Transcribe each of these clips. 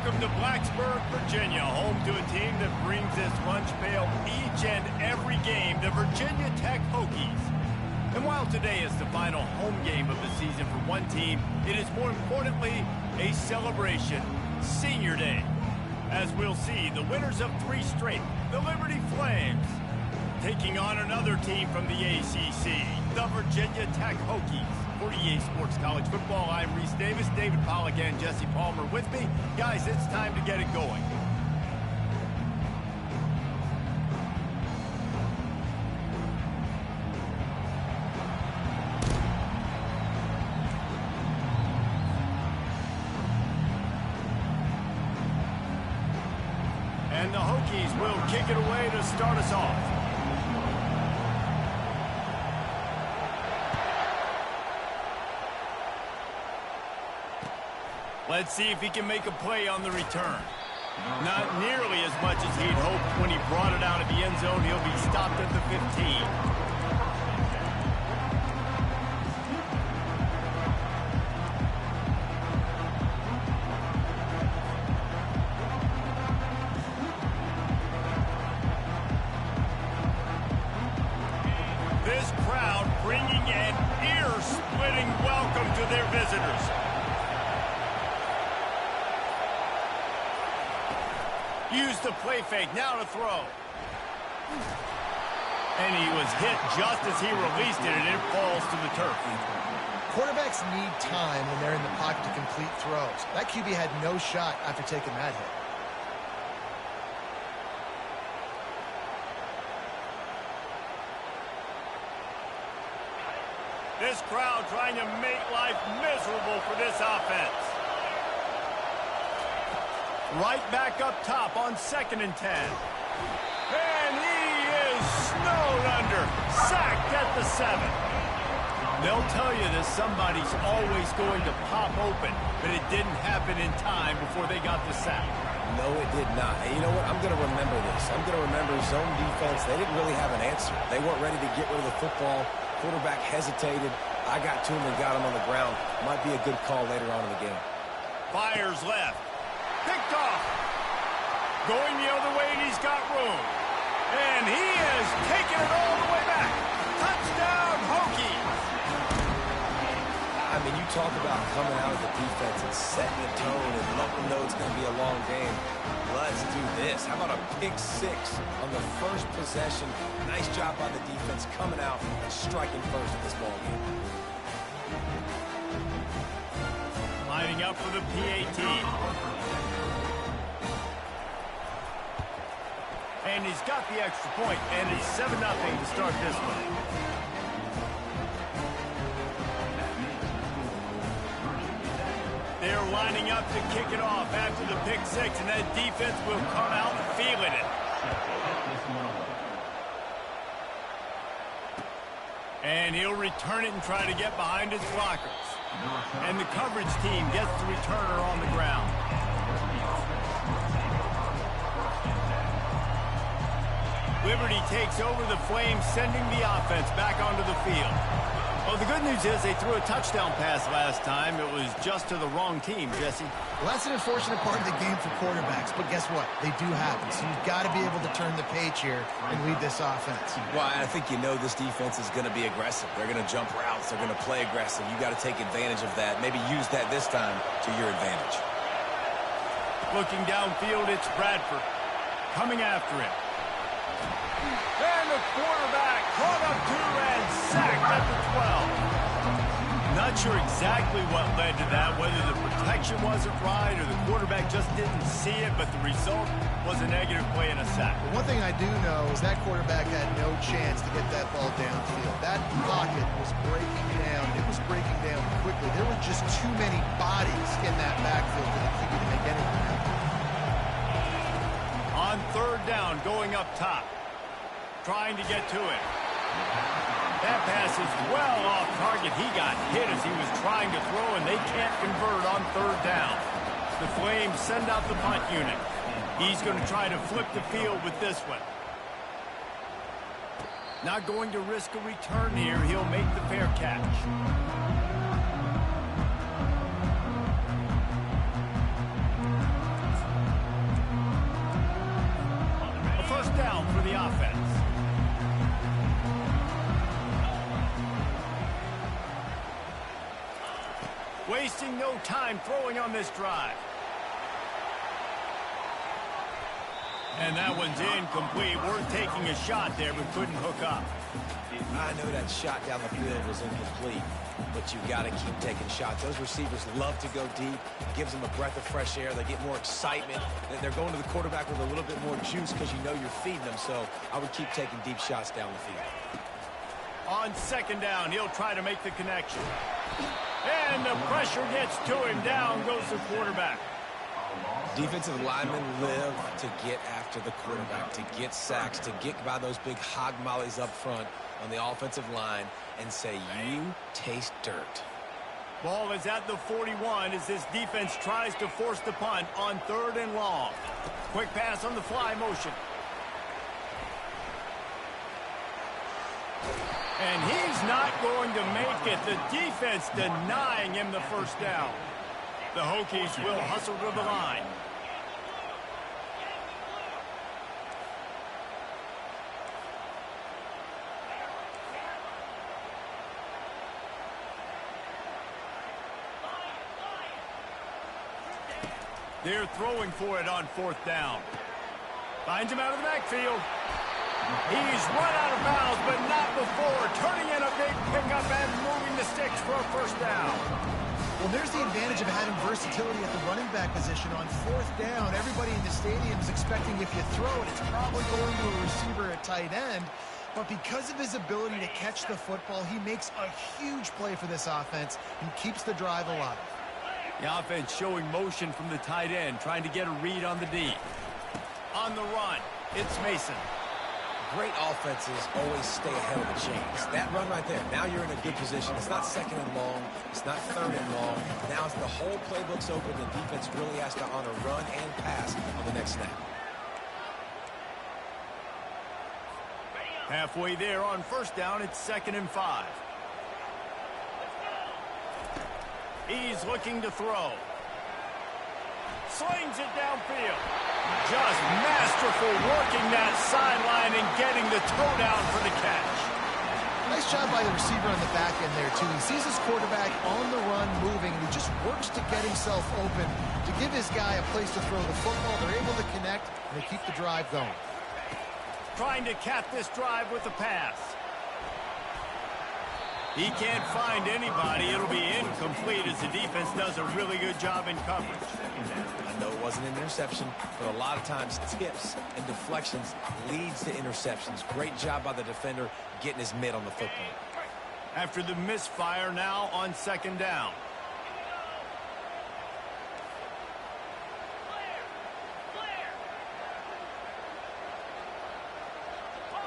Welcome to Blacksburg, Virginia, home to a team that brings this lunch pail each and every game, the Virginia Tech Hokies. And while today is the final home game of the season for one team, it is more importantly a celebration, Senior Day. As we'll see, the winners of 3 straight, the Liberty Flames, taking on another team from the ACC, the Virginia Tech Hokies. For EA Sports College Football, I'm Reese Davis, David Pollack, and Jesse Palmer with me. Guys, it's time to get it going. And the Hokies will kick it away to start us off. Let's see if he can make a play on the return. Not nearly as much as he'd hoped when he brought it out of the end zone. He'll be stopped at the 15. This crowd bringing an ear-splitting welcome to their visitors. Use the play fake, now to throw. And he was hit just as he released it, and it falls to the turf. Quarterbacks need time when they're in the pocket to complete throws. That QB had no shot after taking that hit. This crowd trying to make life miserable for this offense. Right back up top on 2nd and 10. And he is snowed under. Sacked at the 7. They'll tell you that somebody's always going to pop open, but it didn't happen in time before they got the sack. No, it did not. And you know what? I'm going to remember this. I'm going to remember zone defense. They didn't really have an answer. They weren't ready to get rid of the football. Quarterback hesitated. I got to him and got him on the ground. Might be a good call later on in the game. Fires left. Picked off. Going the other way, and he's got room. And he is taking it all the way back. Touchdown, Hokies. I mean, you talk about coming out of the defense and setting the tone and letting them know it's going to be a long game. Let's do this. How about a pick 6 on the first possession? Nice job by the defense coming out and striking first in this ball game. Lining up for the PAT. And he's got the extra point, and it's 7-0 to start this one. They're lining up to kick it off after the pick 6, and that defense will come out feeling it. And he'll return it and try to get behind his blockers. And the coverage team gets the returner on the ground. Liberty takes over the Flames, sending the offense back onto the field. Well, the good news is they threw a touchdown pass last time. It was just to the wrong team, Jesse. Well, that's an unfortunate part of the game for quarterbacks, but guess what? They do happen, so you've got to be able to turn the page here and lead this offense. Well, I think you know this defense is going to be aggressive. They're going to jump routes. They're going to play aggressive. You got to take advantage of that. Maybe use that this time to your advantage. Looking downfield, it's Bradford coming after him. And the quarterback caught up to and sacked at the 12. Not sure exactly what led to that, whether the protection wasn't right or the quarterback just didn't see it, but the result was a negative play and a sack. But one thing I do know is that quarterback had no chance to get that ball downfield. That pocket was breaking down. It was breaking down quickly. There were just too many bodies in that backfield for the QB to make anything happen. On 3rd down, going up top. Trying to get to it. That pass is well off target. He got hit as he was trying to throw, and they can't convert on 3rd down. The Flames send out the punt unit. He's going to try to flip the field with this one. Not going to risk a return here. He'll make the fair catch. Wasting no time throwing on this drive. And that one's incomplete. Worth taking a shot there, but couldn't hook up. I know that shot down the field was incomplete, but you got to keep taking shots. Those receivers love to go deep. It gives them a breath of fresh air. They get more excitement. They're going to the quarterback with a little bit more juice because you know you're feeding them. So I would keep taking deep shots down the field. On second down, he'll try to make the connection. And the pressure gets to him. Down goes the quarterback. Defensive linemen live to get after the quarterback, to get sacks, to get by those big hog mollies up front on the offensive line and say, you taste dirt. Ball is at the 41 as this defense tries to force the punt on 3rd and long. Quick pass on the fly motion. And he's not going to make it. The defense denying him the first down. The Hokies will hustle to the line. They're throwing for it on 4th down. Finds him out of the backfield. He's run out of bounds, but not before. Turning in a big pickup and moving the sticks for a first down. Well, there's the advantage of having versatility at the running back position. On 4th down, everybody in the stadium is expecting if you throw it, it's probably going to a receiver at tight end. But because of his ability to catch the football, he makes a huge play for this offense and keeps the drive alive. The offense showing motion from the tight end, trying to get a read on the D. On the run, it's Mason. Great offenses always stay ahead of the chains. That run right there, now you're in a good position. It's not 2nd and long. It's not 3rd and long. Now it's the whole playbook's open. The defense really has to honor run and pass on the next snap. Halfway there on 1st down, it's 2nd and 5. He's looking to throw. Slings it downfield. Just masterful working that sideline and getting the toe down for the catch. Nice job by the receiver on the back end there, too. He sees his quarterback on the run moving, and he just works to get himself open to give his guy a place to throw the football. They're able to connect, and they keep the drive going. Trying to cap this drive with a pass. He can't find anybody. It'll be incomplete as the defense does a really good job in coverage. I know it wasn't an interception, but a lot of times tips and deflections leads to interceptions. Great job by the defender getting his mitt on the football. After the misfire, now on 2nd down.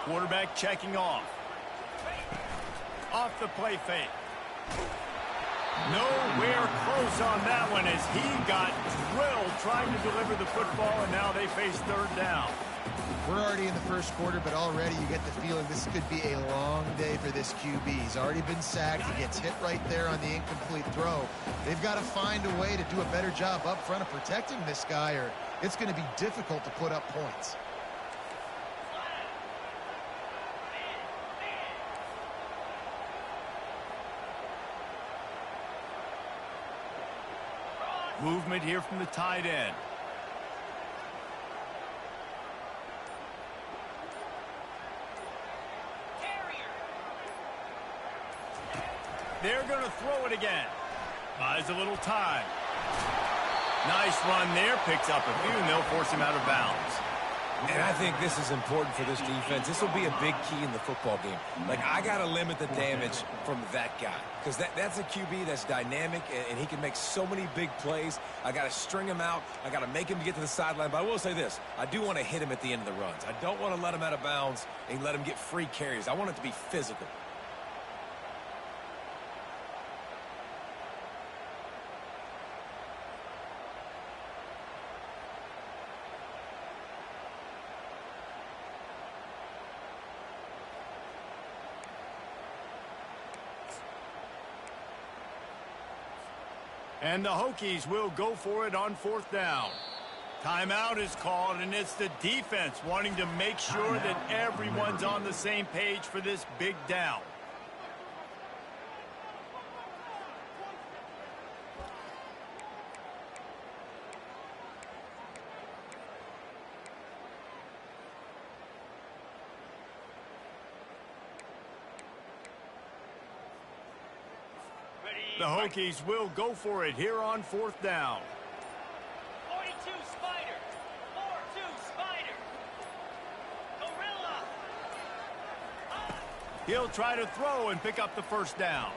Quarterback checking off. Off the play fake. Nowhere close on that one as he got drilled trying to deliver the football, and now they face 3rd down. We're already in the 1st quarter, but already you get the feeling this could be a long day for this QB. He's already been sacked. He gets hit right there on the incomplete throw. They've got to find a way to do a better job up front of protecting this guy, or it's going to be difficult to put up points. Movement here from the tight end. They're going to throw it again. Buys a little time. Nice run there. Picks up a few, and they'll force him out of bounds. And I think this is important for this defense. This will be a big key in the football game. Like, I got to limit the damage from that guy. Because that's a QB that's dynamic, and he can make so many big plays. I got to string him out. I got to make him get to the sideline. But I will say this. I do want to hit him at the end of the runs. I don't want to let him out of bounds and let him get free carries. I want it to be physical. And the Hokies will go for it on 4th down. Timeout is called, and it's the defense wanting to make sure that everyone's on the same page for this big down. The Hokies will go for it here on 4th down. 42 Spider. 4-2 Spider. Gorilla. He'll try to throw and pick up the 1st down.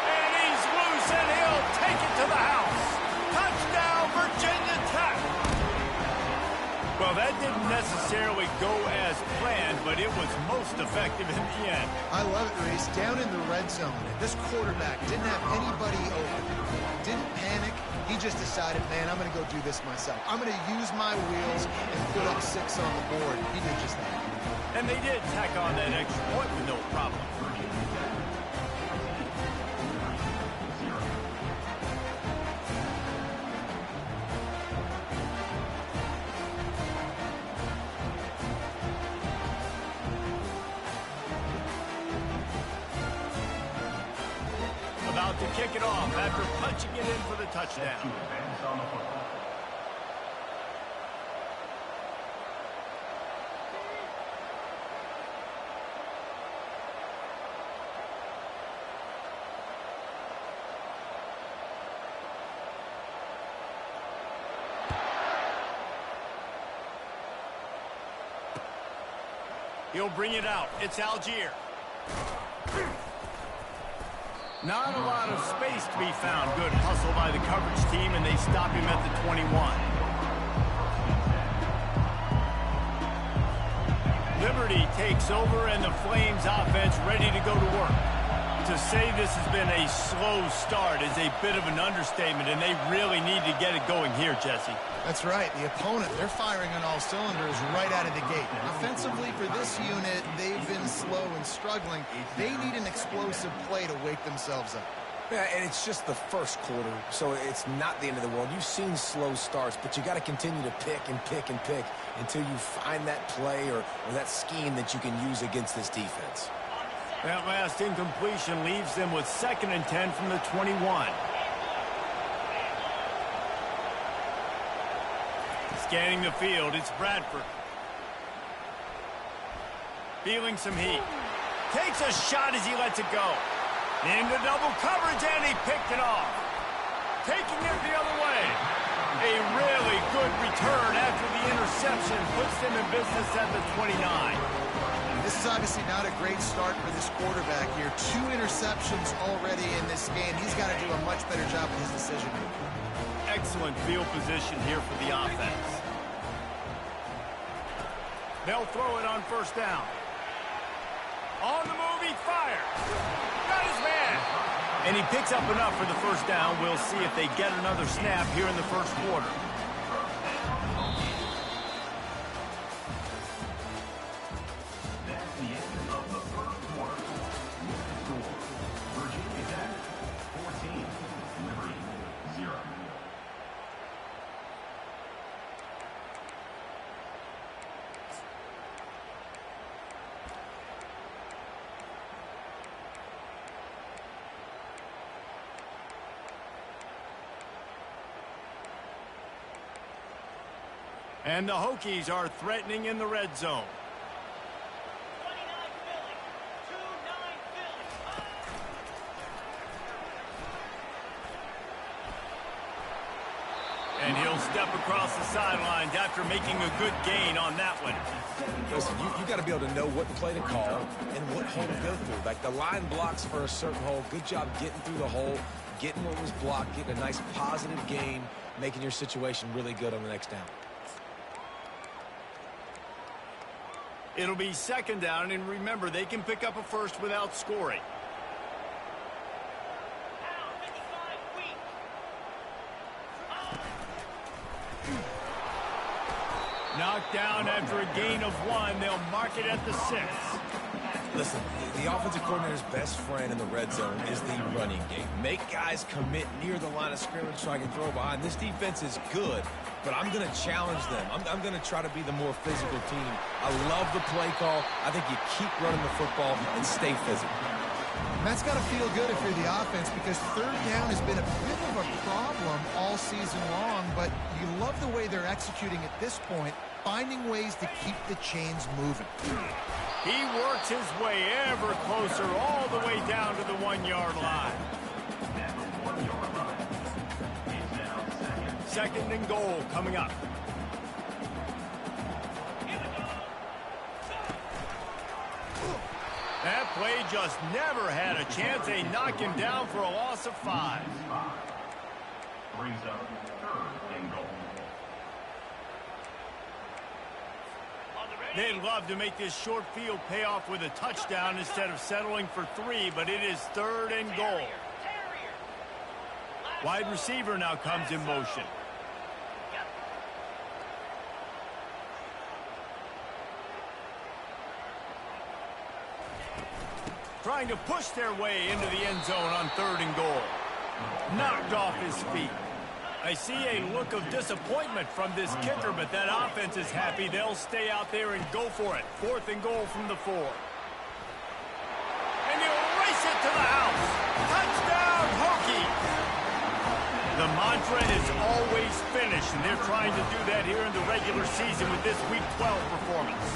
And he's loose, and he'll take it to the house. Touchdown, Virginia Tech. Well, that didn't necessarily go as planned, but it was most effective in the end. I love it, Reese. Down in the red zone, this quarterback didn't have anybody open. Didn't panic. He just decided, man, I'm going to go do this myself. I'm going to use my wheels and put up 6 on the board. He did just that. And they did tack on that extra point with no problem. About to kick it off after punching it in for the touchdown. He'll bring it out. It's Algier. Not a lot of space to be found. Good hustle by the coverage team, and they stop him at the 21. Liberty takes over, and the Flames offense ready to go to work. To say this has been a slow start is a bit of an understatement, and they really need to get it going here, Jesse. That's right. The opponent, they're firing on all cylinders right out of the gate. Offensively, for this unit, they've been slow and struggling. They need an explosive play to wake themselves up. Yeah, and it's just the first quarter, so it's not the end of the world. You've seen slow starts, but you got to continue to pick and pick and pick until you find that play or that scheme that you can use against this defense. That last incompletion leaves them with 2nd and 10 from the 21. Scanning the field, it's Bradford. Feeling some heat. Takes a shot as he lets it go. Into double coverage, and he picked it off. Taking it the other way. A really good return after the interception puts them in business at the 29. This is obviously not a great start for this quarterback here. 2 interceptions already in this game. He's got to do a much better job with his decision-making. Excellent field position here for the offense. They'll throw it on 1st down. On the move, he fires. Got his man. And he picks up enough for the 1st down. We'll see if they get another snap here in the 1st quarter. And the Hokies are threatening in the red zone. 29 Philly. 2-9 Philly. And he'll step across the sidelines after making a good gain on that one. Listen, you got to be able to know what play to call and what hole to go through. Like the line blocks for a certain hole. Good job getting through the hole, getting what was blocked, getting a nice positive gain, making your situation really good on the next down. It'll be 2nd down, and remember, they can pick up a first without scoring. Knocked down after a gain of 1. They'll mark it at the 6. Listen, the offensive coordinator's best friend in the red zone is the running game. Make guys commit near the line of scrimmage so I can throw behind. This defense is good, but I'm going to challenge them. I'm going to try to be the more physical team. I love the play call. I think you keep running the football and stay physical. And that's got to feel good if you're the offense, because 3rd down has been a bit of a problem all season long, but you love the way they're executing at this point, finding ways to keep the chains moving. He works his way ever closer all the way down to the 1-yard line. Second and goal coming up. That play just never had a chance. They knock him down for a loss of 5. Brings up third and goal. They'd love to make this short field pay off with a touchdown instead of settling for 3, but it is third and goal. Wide receiver now comes in motion. Trying to push their way into the end zone on third and goal. Knocked off his feet. I see a look of disappointment from this kicker, but that offense is happy. They'll stay out there and go for it. Fourth and goal from the 4. And he'll race it to the house. Touchdown, Hoekies! The mantra is always finish, and they're trying to do that here in the regular season with this Week 12 performance.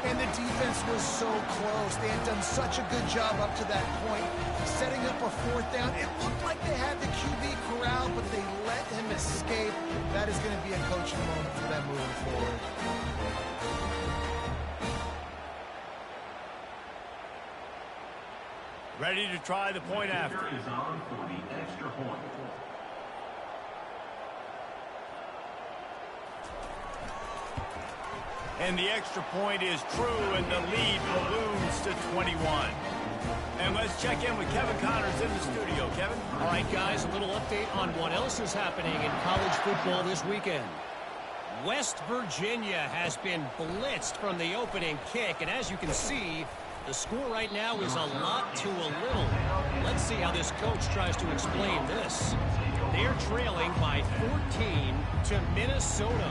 And the defense was so close. They had done such a good job up to that point, setting up a 4th down. It looked like they had the QB corralled, but they let him escape. That is going to be a coaching moment for them moving forward. Ready to try the point after. Kicker is on for the extra point. And the extra point is true, and the lead balloons to 21. And let's check in with Kevin Connors in the studio. Kevin? All right, guys, a little update on what else is happening in college football this weekend. West Virginia has been blitzed from the opening kick, and as you can see, the score right now is a lot to a little. Let's see how this coach tries to explain this. They're trailing by 14 to Minnesota.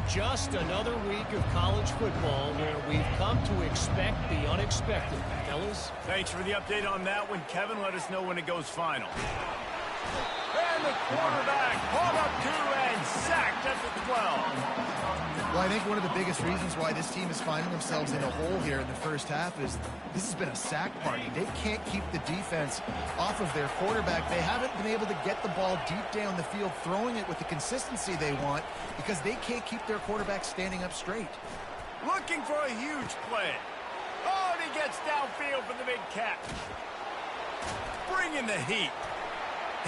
Just another week of college football where we've come to expect the unexpected. Fellas? Thanks for the update on that one, Kevin. Let us know when it goes final. And the quarterback pulled up 2 and sacked at the 12. Well, I think one of the biggest reasons why this team is finding themselves in a hole here in the first half is this has been a sack party. They can't keep the defense off of their quarterback. They haven't been able to get the ball deep down the field, throwing it with the consistency they want because they can't keep their quarterback standing up straight. Looking for a huge play. Oh, and he gets downfield for the big catch. Bringing the heat.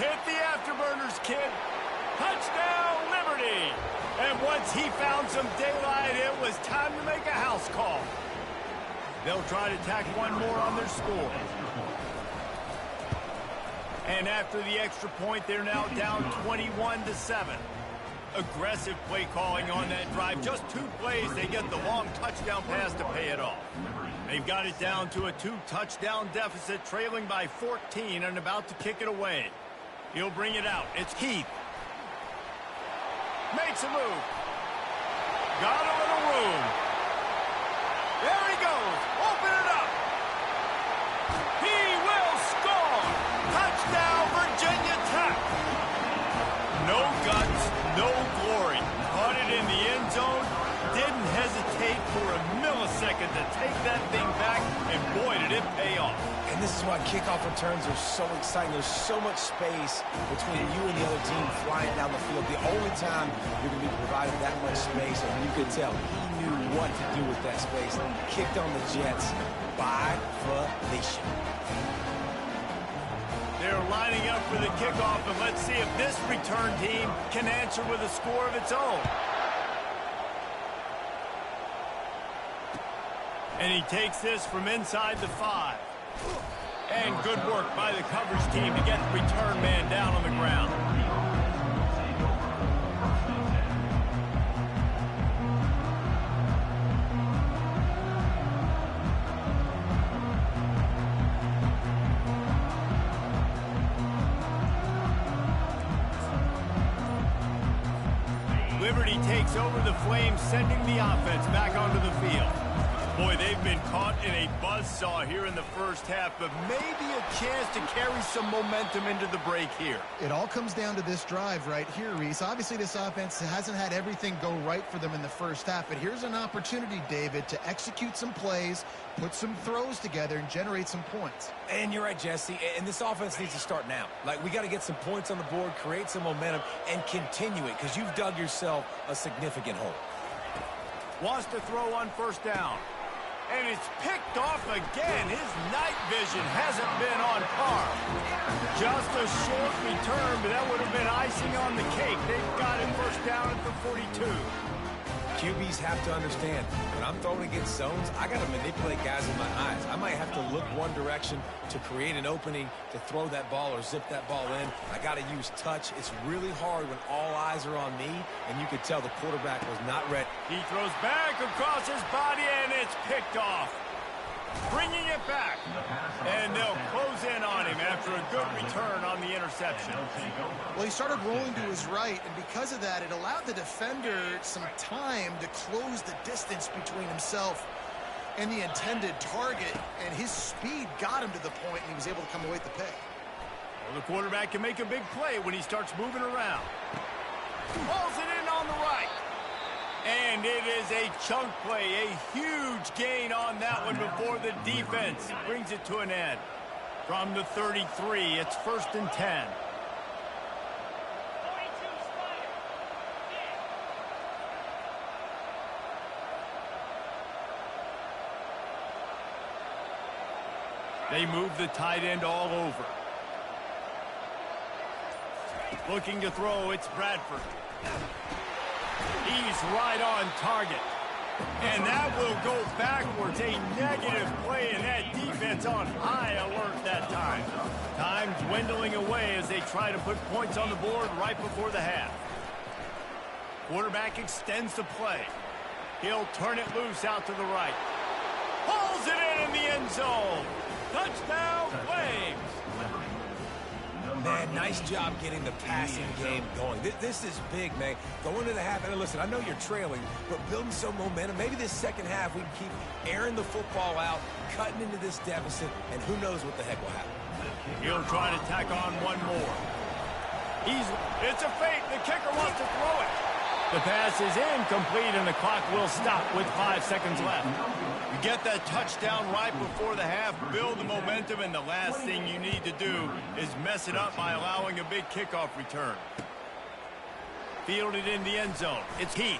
Hit the afterburners, kid. Touchdown, Liberty. And once he found some daylight, it was time to make a house call. They'll try to tack one more on their score. And after the extra point, they're now down 21-7. Aggressive play calling on that drive. Just 2 plays, they get the long touchdown pass to pay it off. They've got it down to a 2-touchdown deficit, trailing by 14 and about to kick it away. He'll bring it out. It's Heath. Makes a move. Got a little room. There he goes. Open it up. He will score. Touchdown, Virginia Tech. No guts, no glory. Caught it in the end zone. Didn't hesitate for a millisecond to take that thing back, and boy, did it pay off. And this is why kickoff returns are so exciting. There's so much space between you and the other team flying down the field. The only time you're going to be provided that much space, and you could tell he knew what to do with that space. Kicked on the Jets by volition. They're lining up for the kickoff, and let's see if this return team can answer with a score of its own. And he takes this from inside the 5. And good work by the coverage team to get the return man down on the ground. Liberty takes over the Flames, sending the offense back onto the field. Boy, they've been caught in a buzzsaw here in the first half, but maybe a chance to carry some momentum into the break here. It all comes down to this drive right here, Reese. Obviously, this offense hasn't had everything go right for them in the first half, but here's an opportunity, David, to execute some plays, put some throws together, and generate some points. And you're right, Jesse, and this offense needs to start now. Like, we got to get some points on the board, create some momentum, and continue it, because you've dug yourself a significant hole. Wants to throw on first down. And it's picked off again. His night vision hasn't been on par. Just a short return, but that would have been icing on the cake. They've got it first down at the 42. QBs have to understand, when I'm throwing against zones, I got to manipulate guys with my eyes. I might have to look one direction to create an opening to throw that ball or zip that ball in. I got to use touch. It's really hard when all eyes are on me, and you could tell the quarterback was not ready. He throws back across his body, and it's picked off. Bringing it back. And they'll close in on him after a good return on the interception. Well, he started rolling to his right, and because of that, it allowed the defender some time to close the distance between himself and the intended target, and his speed got him to the point, and he was able to come away with the pick. Well, the quarterback can make a big play when he starts moving around. Pulls it in on the right. And it is a chunk play, a huge gain on that one before the defense brings it to an end. From the 33, it's 1st and 10. 42 Spider. They move the tight end all over. Looking to throw, it's Bradford. He's right on target. And that will go backwards. A negative play, and that defense on high alert that time. Time dwindling away as they try to put points on the board right before the half. Quarterback extends the play. He'll turn it loose out to the right. Pulls it in the end zone. Touchdown, Flames. Man, nice job getting the passing game going. This is big, man. Going to the half, and listen, I know you're trailing, but building some momentum. Maybe this second half we can keep airing the football out, cutting into this deficit, and who knows what the heck will happen. He'll try to tack on one more. It's a fake. The kicker wants to throw it. The pass is incomplete, and the clock will stop with 5 seconds left. You get that touchdown right before the half, build the momentum, and the last thing you need to do is mess it up by allowing a big kickoff return. Fielded in the end zone. It's Heath.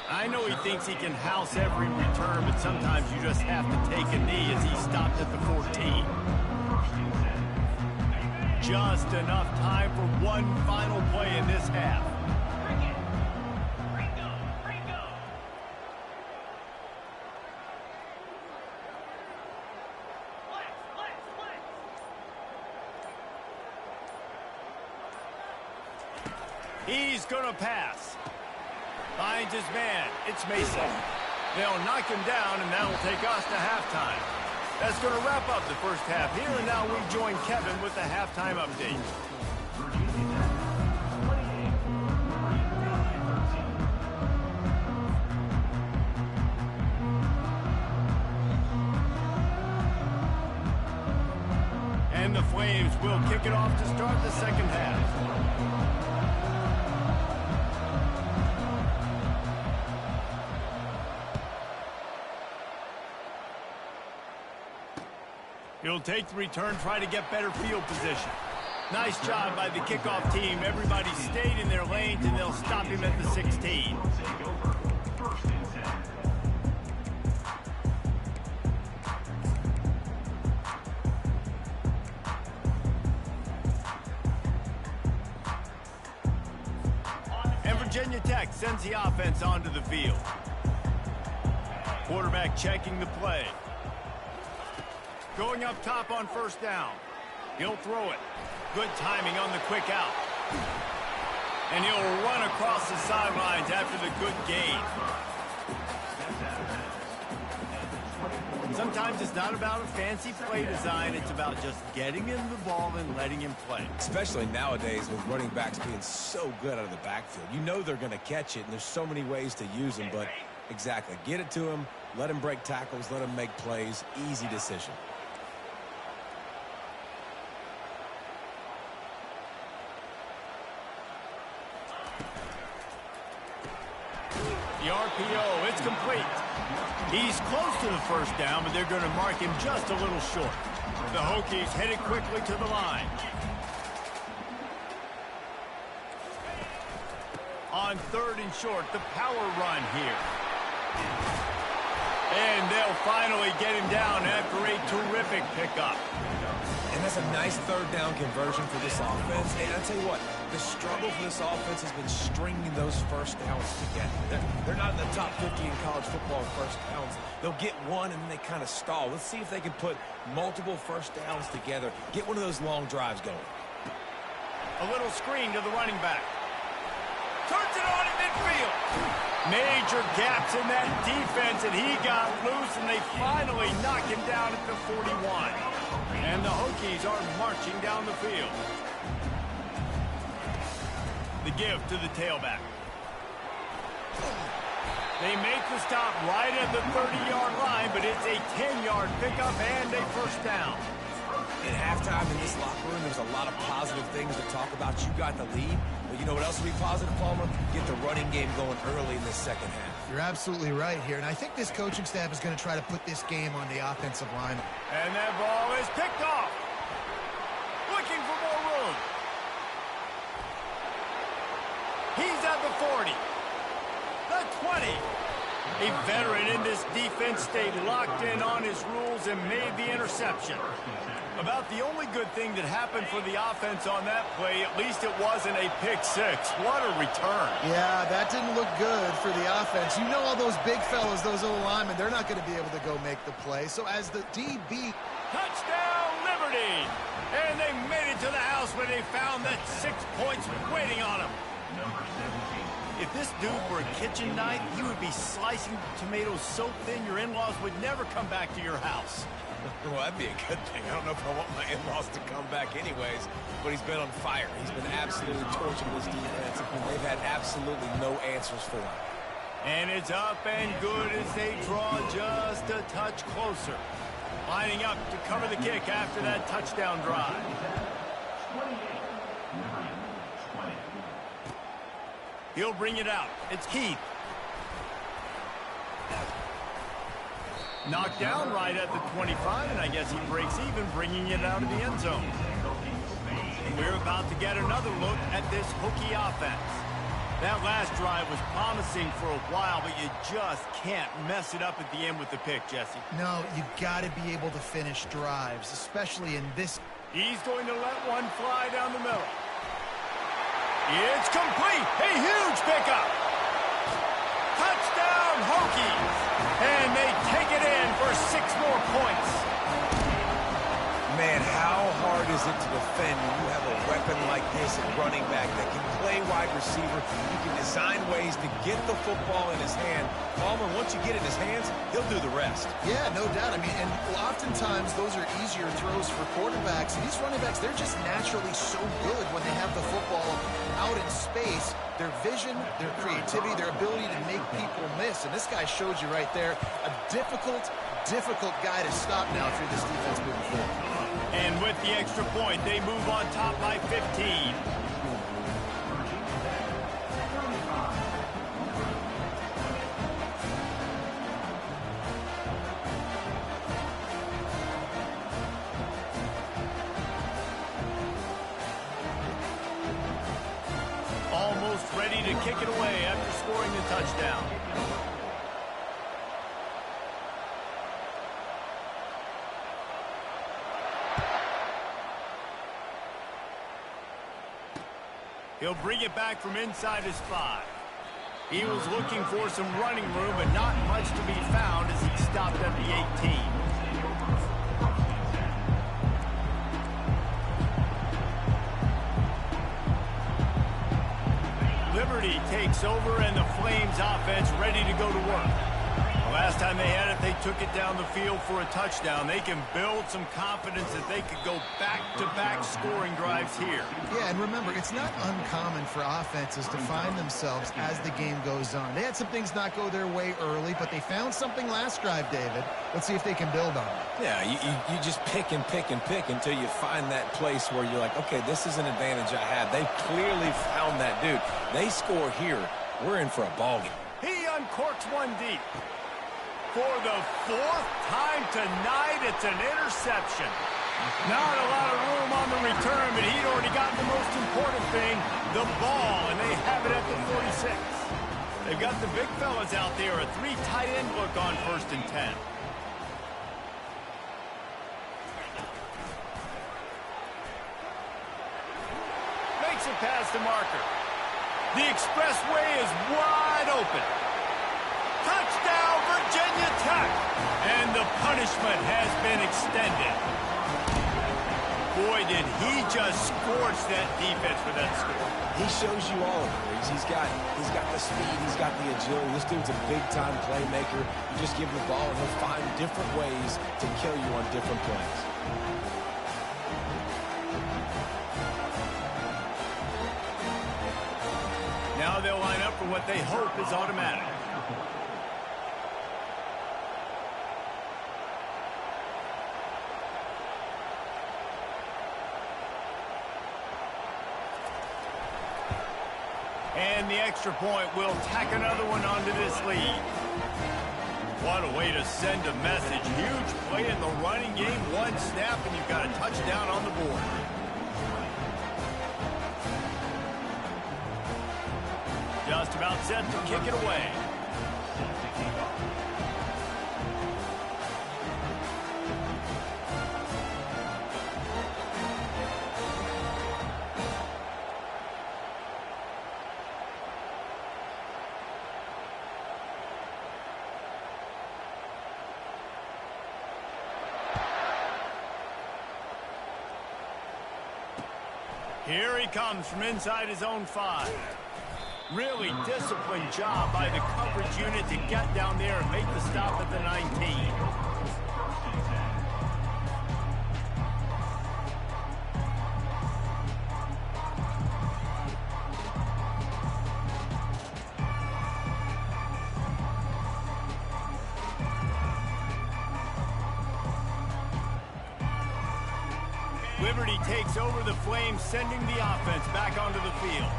I know he thinks he can house every return, but sometimes you just have to take a knee as he stopped at the 14. Just enough time for one final play in this half. He's going to pass. Finds his man. It's Mason. They'll knock him down, and that'll take us to halftime. That's going to wrap up the first half here, and now we join Kevin with the halftime update. And the Flames will kick it off to start the second half. He'll take the return, try to get better field position. Nice job by the kickoff team. Everybody stayed in their lanes, and they'll stop him at the 16. And Virginia Tech sends the offense onto the field. Quarterback checking the play. Going up top on first down. He'll throw it. Good timing on the quick out. And he'll run across the sidelines after the good gain. Sometimes it's not about a fancy play design. It's about just getting him the ball and letting him play. Especially nowadays with running backs being so good out of the backfield. You know they're going to catch it, and there's so many ways to use them, but Exactly. Get it to him. Let him break tackles. Let him make plays. Easy decision. The RPO, it's complete. He's close to the first down, but they're going to mark him just a little short. The Hokies headed quickly to the line. On 3rd and short, the power run here. And they'll finally get him down after a terrific pickup. And that's a nice 3rd down conversion for this offense. And I'll tell you what, the struggle for this offense has been stringing those first downs together. They're not in the top 50 in college football in first downs. They'll get one and then they kind of stall. Let's see if they can put multiple first downs together. Get one of those long drives going. A little screen to the running back. Turns it on in midfield. Major gaps in that defense, and he got loose, and they finally knock him down at the 41. And the Hokies are marching down the field. The give to the tailback. They make the stop right at the 30-yard line, but it's a 10-yard pickup and a first down. At halftime in this locker room, there's a lot of positive things to talk about. You got the lead, but you know what else will be positive, Palmer? Get the running game going early in the second half. You're absolutely right here, and I think this coaching staff is going to try to put this game on the offensive line. And that ball is picked off. Looking for more room. He's at the 40. The 20. A veteran in this defense stayed locked in on his rules and made the interception. About the only good thing that happened for the offense on that play, at least it wasn't a pick six. What a return. Yeah, that didn't look good for the offense. You know all those big fellas, those O-linemen, they're not going to be able to go make the play. So as the DB... Touchdown, Liberty! And they made it to the house where they found that 6 points waiting on them. Number 17. If this dude were a kitchen knife, you would be slicing tomatoes so thin your in-laws would never come back to your house. Well, that'd be a good thing. I don't know if I want my in-laws to come back anyways, but he's been on fire. He's been absolutely torching this defense. They've had absolutely no answers for him. And it's up and good as they draw just a touch closer. Lining up to cover the kick after that touchdown drive. 28. Number 20. He'll bring it out. It's Keith. Knocked down right at the 25, and I guess he breaks even, bringing it out of the end zone. And we're about to get another look at this Hokie offense. That last drive was promising for a while, but you just can't mess it up at the end with the pick, Jesse. No, you got to be able to finish drives, especially in this... He's going to let one fly down the middle. It's complete. A huge pickup. Touchdown, Hokies. And they take it in for 6 more points. Man, how hard is it to defend when you have a weapon like this at running back that can play wide receiver? You can design ways to get the football in his hand. Palmer, once you get it in his hands, he'll do the rest. Yeah, no doubt. I mean, and oftentimes those are easier throws for quarterbacks. And these running backs, they're just naturally so good when they have the football out in space. Their vision, their creativity, their ability to make people miss. And this guy showed you right there, a difficult guy to stop now if you're this defense moving forward. And with the extra point, they move on top by 15. Almost ready to kick it away after scoring the touchdown. He'll bring it back from inside his 5. He was looking for some running room, but not much to be found as he stopped at the 18. Liberty takes over, and the Flames offense ready to go to work. Last time they had it, they took it down the field for a touchdown. They can build some confidence that they could go back-to-back scoring drives here. Yeah, and remember, it's not uncommon for offenses to find themselves as the game goes on. They had some things not go their way early, but they found something last drive, David. Let's see if they can build on it. Yeah, you just pick and pick and pick until you find that place where you're like, okay, this is an advantage I have. They clearly found that dude. They score here. We're in for a ball game. He uncorks one deep. For the fourth time tonight, it's an interception. Not a lot of room on the return, but he'd already gotten the most important thing, the ball, and they have it at the 46. They've got the big fellas out there, a 3 tight end look on 1st and 10. Makes it past the marker. The expressway is wide open. Touchdown, Virginia Tech! And the punishment has been extended. Boy, did he just scorch that defense with that score. He shows you all of it. He's got the speed. He's got the agility. This dude's a big-time playmaker. You just give him the ball, and he'll find different ways to kill you on different plays. Now they'll line up for what they hope is automatic. And the extra point will tack another one onto this lead. What a way to send a message. Huge play in the running game. One snap and you've got a touchdown on the board. Just about set to kick it away. Here he comes from inside his own 5. Really disciplined job by the coverage unit to get down there and make the stop at the 19. Liberty takes over the Flames, sending the offense back onto the field.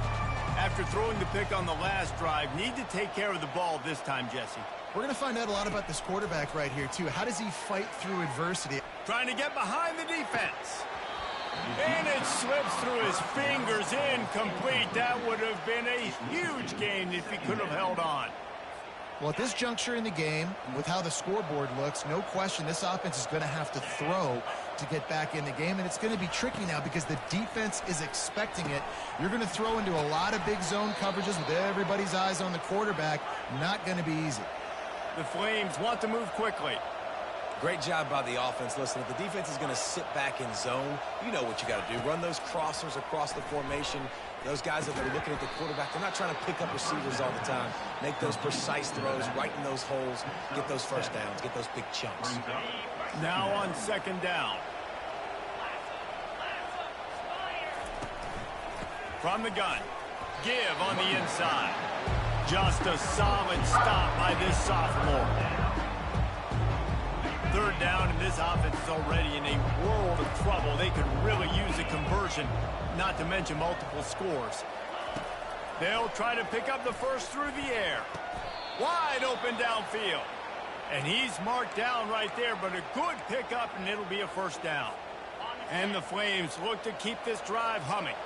After throwing the pick on the last drive, need to take care of the ball this time, Jesse. We're going to find out a lot about this quarterback right here, too. How does he fight through adversity? Trying to get behind the defense. And it slips through his fingers, incomplete. That would have been a huge gain if he could have held on. Well, at this juncture in the game, with how the scoreboard looks, no question this offense is going to have to throw to get back in the game, and it's going to be tricky now because the defense is expecting it. You're going to throw into a lot of big zone coverages with everybody's eyes on the quarterback. Not going to be easy. The Flames want to move quickly. Great job by the offense. Listen, if the defense is going to sit back in zone, you know what you got to do. Run those crossers across the formation. Those guys that are looking at the quarterback, they're not trying to pick up receivers all the time. Make those precise throws right in those holes. Get those first downs. Get those big chunks. Now on 2nd down. From the gun. Give on the inside. Just a solid stop by this sophomore. 3rd down, and this offense is already in a world of trouble. They could really use a conversion, not to mention multiple scores. They'll try to pick up the first through the air. Wide open downfield. And he's marked down right there, but a good pickup, and it'll be a 1st down. And the Flames look to keep this drive humming.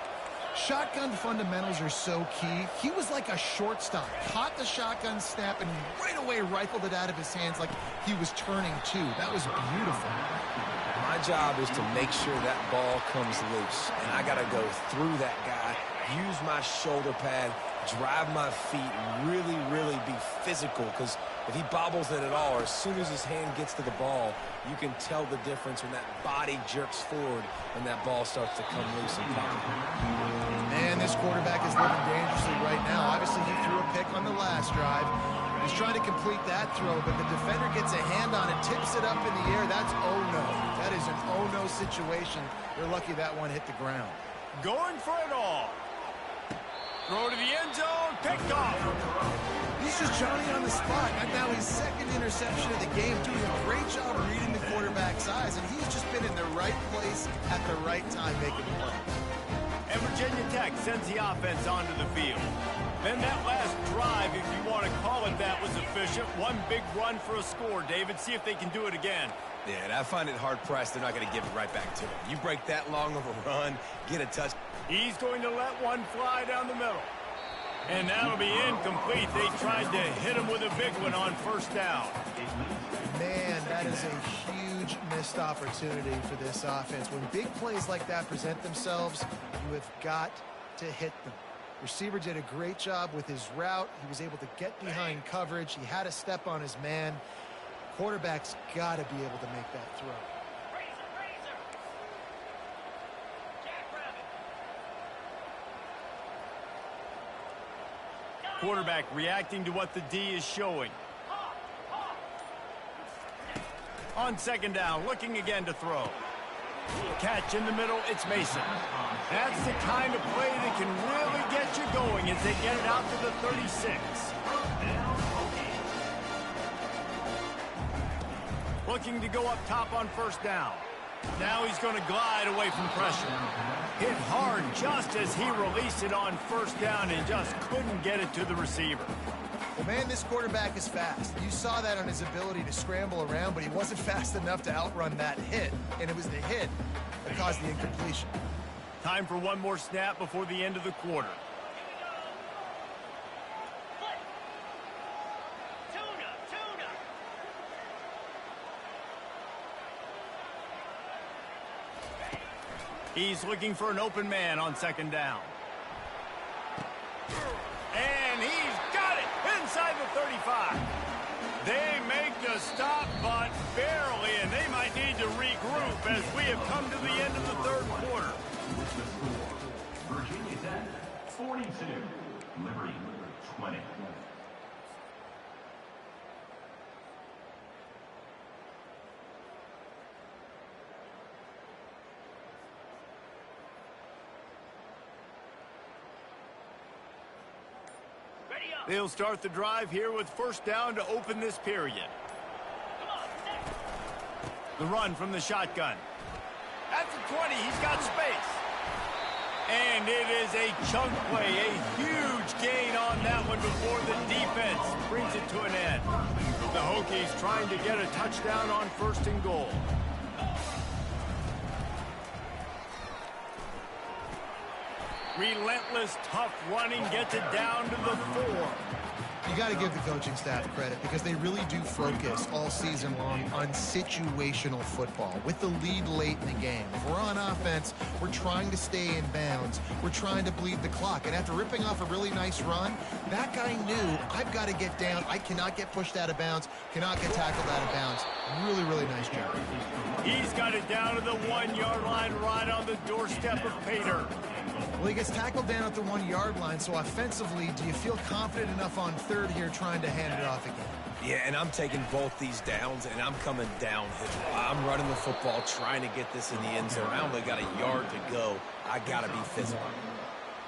Shotgun fundamentals are so key. He was like a shortstop. Caught the shotgun snap and right away rifled it out of his hands like he was turning two. That was beautiful. My job is to make sure that ball comes loose, and I got to go through that guy, use my shoulder pad, drive my feet, really, really be physical, because if he bobbles it at all, or as soon as his hand gets to the ball, you can tell the difference when that body jerks forward and that ball starts to come loose and pop. Man, this quarterback is living dangerously right now. Obviously, he threw a pick on the last drive. He's trying to complete that throw, but the defender gets a hand on it, tips it up in the air. That's oh-no. That is an oh-no situation. They're lucky that one hit the ground. Going for it all. Throw to the end zone, picked off. He's just Johnny on the spot. And now his second interception of the game, doing a great job reading the quarterback's eyes, and he's just been in the right place at the right time making plays. And Virginia Tech sends the offense onto the field. Then that last drive, if you want to call it that, was efficient. One big run for a score, David. See if they can do it again. Yeah, and I find it hard-pressed they're not going to give it right back to him. You break that long of a run, get a touch. He's going to let one fly down the middle. And that'll be incomplete. They tried to hit him with a big one on first down. Man, that is a huge missed opportunity for this offense. When big plays like that present themselves, you have got to hit them. Receiver did a great job with his route. He was able to get behind coverage. He had a step on his man. Quarterback's got to be able to make that throw. Quarterback reacting to what the D is showing. On second down, looking again to throw. Catch in the middle, it's Mason. That's the kind of play that can really get you going as they get it out to the 36. Looking to go up top on first down. Now he's going to glide away from pressure. Hit hard just as he released it on first down and just couldn't get it to the receiver. Well, man, this quarterback is fast. You saw that on his ability to scramble around, but he wasn't fast enough to outrun that hit, and it was the hit that caused the incompletion. Time for one more snap before the end of the quarter. He's looking for an open man on second down. And he's got it inside the 35. They make the stop, but barely, and they might need to regroup as we have come to the end of the third quarter. Virginia Tech, 42. Liberty, 20. They'll start the drive here with first down to open this period. The run from the shotgun. At the 20, he's got space. And it is a chunk play, a huge gain on that one before the defense brings it to an end. The Hokies trying to get a touchdown on first and goal. Relentless, tough running gets it down to the 4. You got to give the coaching staff credit because they really do focus all season long on situational football with the lead late in the game. If we're on offense, we're trying to stay in bounds. We're trying to bleed the clock. And after ripping off a really nice run, that guy knew, I've got to get down. I cannot get pushed out of bounds, cannot get tackled out of bounds. Really, really nice job. He's got it down to the 1-yard line right on the doorstep of Pater. Well, he gets tackled down at the 1-yard line, so offensively, do you feel confident enough on third here trying to hand it off again? Yeah, and I'm taking both these downs, and I'm coming downhill. I'm running the football, trying to get this in the end zone. I only got a yard to go. I got to be physical.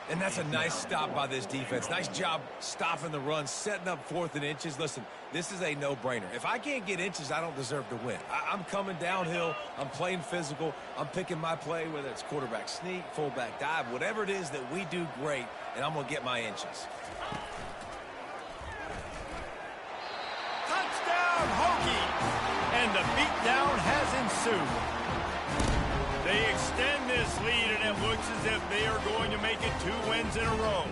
And that's a nice stop by this defense. Nice job stopping the run, setting up 4th and inches. Listen, this is a no-brainer. If I can't get inches, I don't deserve to win. I'm coming downhill. I'm playing physical. I'm picking my play, whether it's quarterback sneak, fullback dive, whatever it is that we do great, and I'm going to get my inches. Touchdown, Hokies! And the beatdown has ensued. They extend this lead, and it looks as if they are going to make it 2 wins in a row.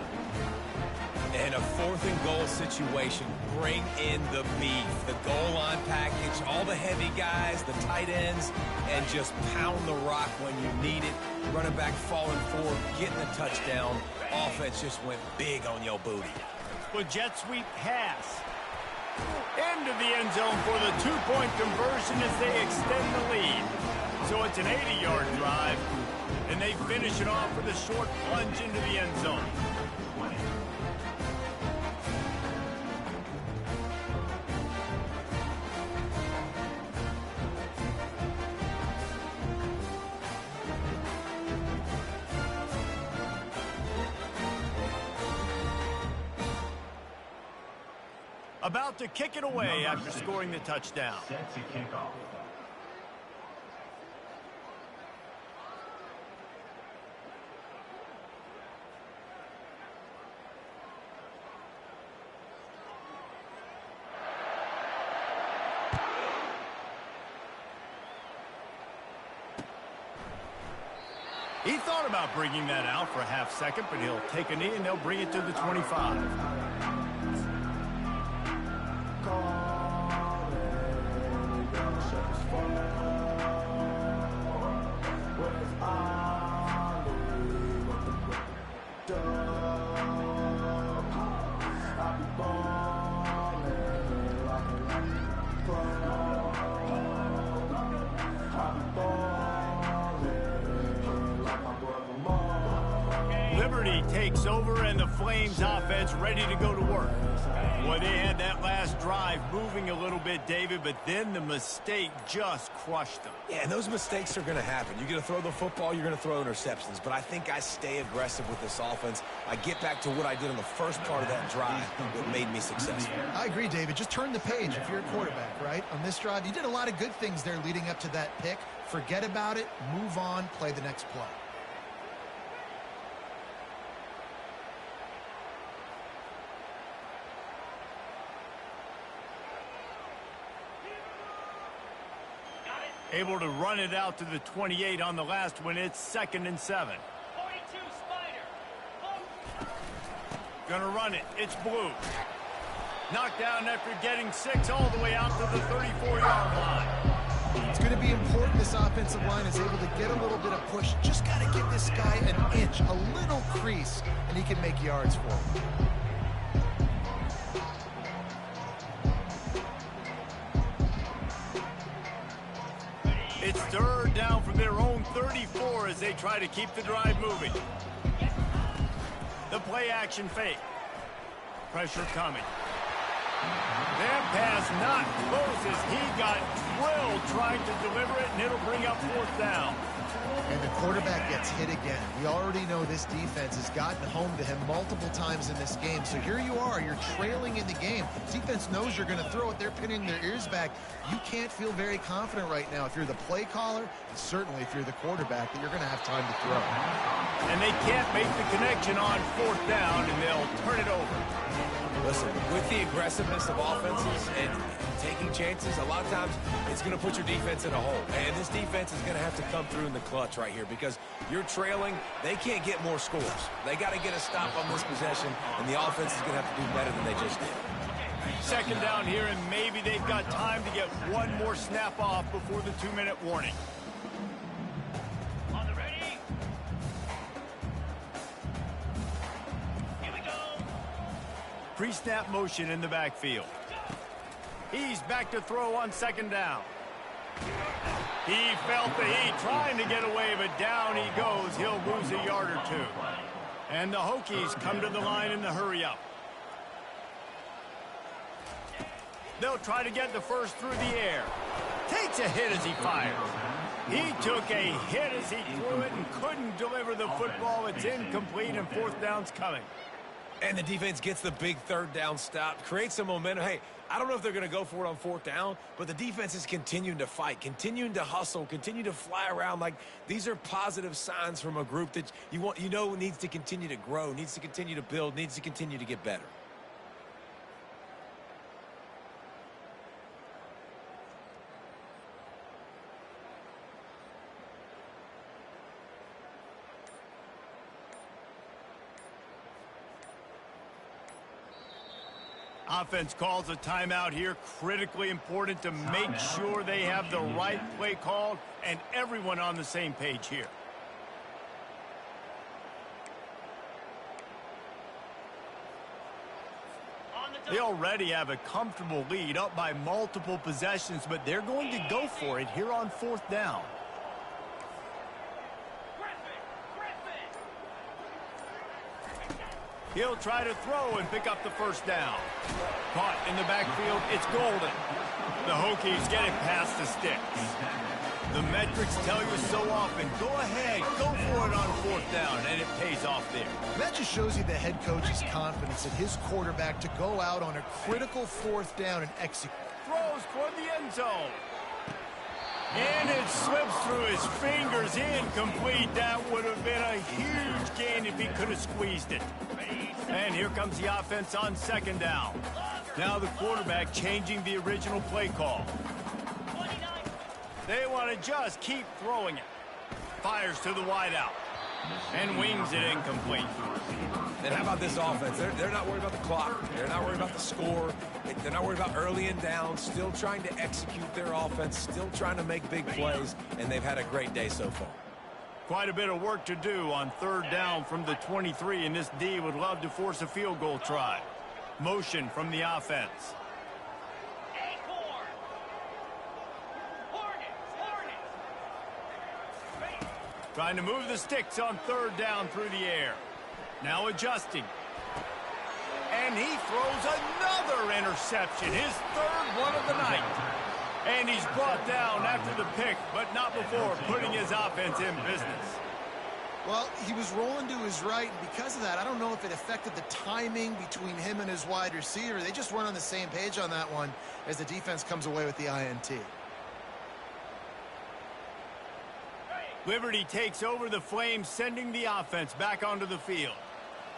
In a 4th and goal situation, bring in the beef. The goal line package, all the heavy guys, the tight ends, and just pound the rock when you need it. Running back falling forward, getting a touchdown. Offense just went big on your booty. With jet sweep pass. Into the end zone for the 2-point conversion as they extend the lead. So it's an 80-yard drive, and they finish it off with a short plunge into the end zone. About to kick it away after scoring the touchdown. Set to kick off. He thought about bringing that out for a half second, but he'll take a knee and they'll bring it to the 25. Liberty takes over and the Flames offense ready to go to work. Boy, they had that last drive moving a little bit, David, but then the mistake just crushed them. Yeah, and those mistakes are going to happen. You're going to throw the football, you're going to throw interceptions. But I think I stay aggressive with this offense. I get back to what I did on the first part of that drive that made me successful. I agree, David. Just turn the page if you're a quarterback, right? On this drive, you did a lot of good things there leading up to that pick. Forget about it, move on, play the next play. Able to run it out to the 28 on the last one. It's 2nd and 7. 42 Spider. Gonna run it. It's blue. Knocked down after getting 6 all the way out to the 34-yard line. It's going to be important this offensive line is able to get a little bit of push. Just got to give this guy an inch, a little crease, and he can make yards for him. It's 3rd down from their own 34 as they try to keep the drive moving. The play action fake. Pressure coming. That pass not close as he got drilled trying to deliver it, and it'll bring up 4th down. And the quarterback gets hit again. We already know this defense has gotten home to him multiple times in this game. So here you are, you're trailing in the game. Defense knows you're going to throw it. They're pinning their ears back. You can't feel very confident right now if you're the play caller, and certainly if you're the quarterback, that you're going to have time to throw. And they can't make the connection on 4th down, and they'll turn it over. Listen, with the aggressiveness of offenses and taking chances, a lot of times it's going to put your defense in a hole. And this defense is going to have to come through in the clutch right here because you're trailing. They can't get more scores. They got to get a stop on this possession, and the offense is going to have to do better than they just did. 2nd down here, and maybe they've got time to get one more snap off before the 2-minute warning. On the ready. Here we go. Pre-snap motion in the backfield. He's back to throw on 2nd down. He felt the heat trying to get away, but down he goes. He'll lose a yard or 2. And the Hoekies come to the line in the hurry-up. They'll try to get the first through the air. Takes a hit as he fires. He took a hit as he threw it and couldn't deliver the football. It's incomplete, and 4th down's coming. And the defense gets the big 3rd down stop, creates some momentum. Hey, I don't know if they're going to go for it on 4th down, but the defense is continuing to fight, continuing to hustle, continue to fly around. Like, these are positive signs from a group that you know needs to continue to grow, needs to continue to build, needs to continue to get better. Offense calls a timeout here. Critically important to make sure they have the right play called and everyone on the same page here. They already have a comfortable lead, up by multiple possessions, but they're going to go for it here on 4th down. He'll try to throw and pick up the 1st down. Caught in the backfield, it's Golden. The Hoekies get it past the sticks. The metrics tell you so often, go ahead, go for it on 4th down, and it pays off there. That just shows you the head coach's confidence in his quarterback to go out on a critical 4th down and execute. Throws toward the end zone. And it slips through his fingers, incomplete. That would have been a huge gain if he could have squeezed it. And here comes the offense on 2nd down. Now the quarterback changing the original play call. They want to just keep throwing it. Fires to the wideout. And wings it incomplete. And how about this offense? They're not worried about the clock. They're not worried about the score. They're not worried about early and down. Still trying to execute their offense. Still trying to make big plays. And they've had a great day so far. Quite a bit of work to do on 3rd down from the 23. And this D would love to force a field goal try. Motion from the offense. Trying to move the sticks on 3rd down through the air. Now adjusting. And he throws another interception, his 3rd one of the night. And he's brought down after the pick, but not before putting his offense in business. Well, he was rolling to his right, and because of that, I don't know if it affected the timing between him and his wide receiver. They just weren't on the same page on that one as the defense comes away with the INT. Liberty takes over the Flames, sending the offense back onto the field.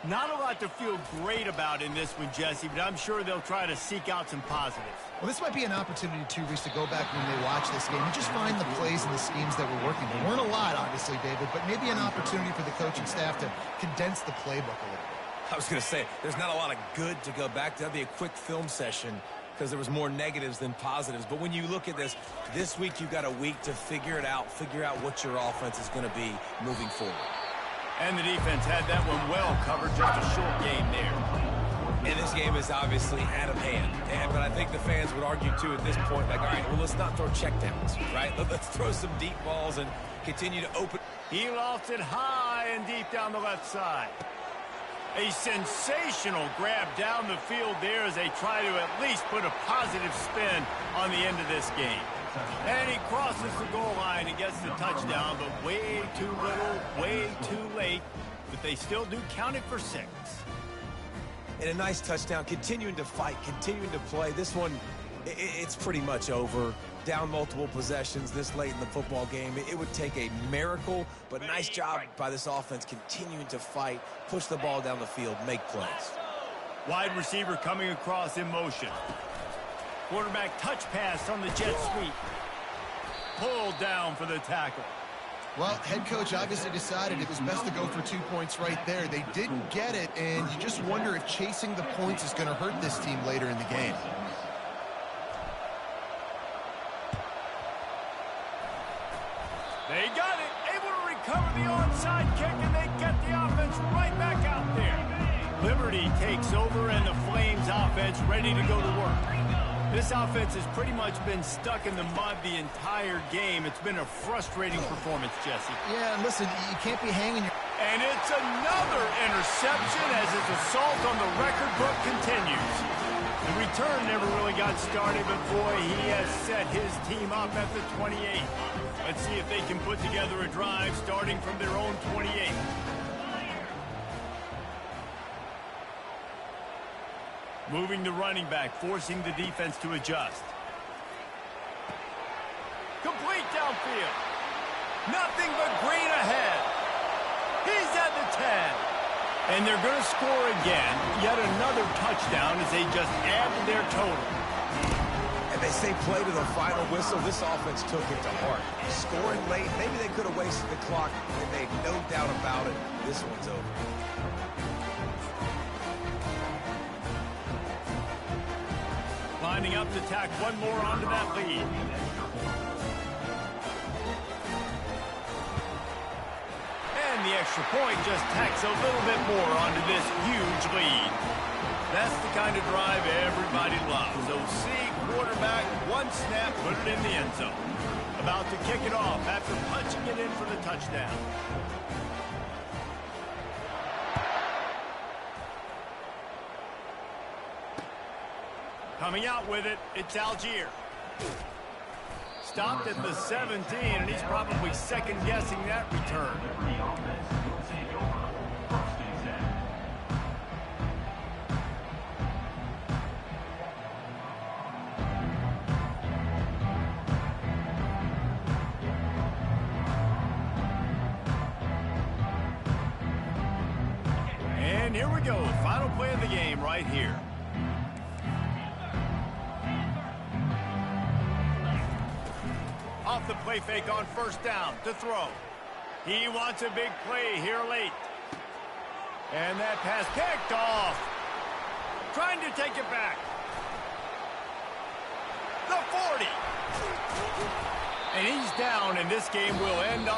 Not a lot to feel great about in this one, Jesse, but I'm sure they'll try to seek out some positives. Well, this might be an opportunity, too, Reese, to go back when they watch this game and just find the plays and the schemes that were working. There weren't a lot, obviously, David, but maybe an opportunity for the coaching staff to condense the playbook a little bit. I was going to say, there's not a lot of good to go back to. That'd be a quick film session because there was more negatives than positives. But when you look at this week you've got a week to figure it out, figure out what your offense is going to be moving forward. And the defense had that one well covered, just a short game there. And this game is obviously out of hand. But I think the fans would argue, too, at this point, like, all right, well, let's not throw checkdowns, right? Let's throw some deep balls and continue to open. He lofts it high and deep down the left side. A sensational grab down the field there as they try to at least put a positive spin on the end of this game. And he crosses the goal line and gets the touchdown, but way too little, way too late. But they still do count it for 6. And a nice touchdown, continuing to fight, continuing to play. This one, it's pretty much over. Down multiple possessions this late in the football game. It would take a miracle, but nice job by this offense continuing to fight, push the ball down the field, make plays. Wide receiver coming across in motion. Quarterback touch pass on the jet sweep. Pulled down for the tackle. Well, head coach obviously decided it was best to go for 2 points right there. They didn't get it, and you just wonder if chasing the points is going to hurt this team later in the game. They got it, able to recover the onside kick, and they get the offense right back out there. Liberty takes over, and the Flames offense ready to go to work. This offense has pretty much been stuck in the mud the entire game. It's been a frustrating performance, Jesse. Yeah, and listen, you can't be hanging your... And it's another interception as his assault on the record book continues. The return never really got started, but boy, he has set his team up at the 28. Let's see if they can put together a drive starting from their own 28. Moving the running back, forcing the defense to adjust. Complete downfield. Nothing but green ahead. He's at the 10. And they're going to score again. Yet another touchdown as they just add to their total. And they say play to the final whistle. This offense took it to heart. Scoring late, maybe they could have wasted the clock. They made no doubt about it. This one's over. Lining up to tack one more onto that lead. And the extra point just tacks a little bit more onto this huge lead. That's the kind of drive everybody loves. OC, quarterback, one snap, put it in the end zone. About to kick it off after punching it in for the touchdown. Coming out with it, it's Algier. Stopped at the 17, and he's probably second-guessing that return. And here we go. Final play of the game right here. Off the play fake on first down to throw. He wants a big play here late. And that pass picked off. Trying to take it back. The 40. And he's down, and this game will end on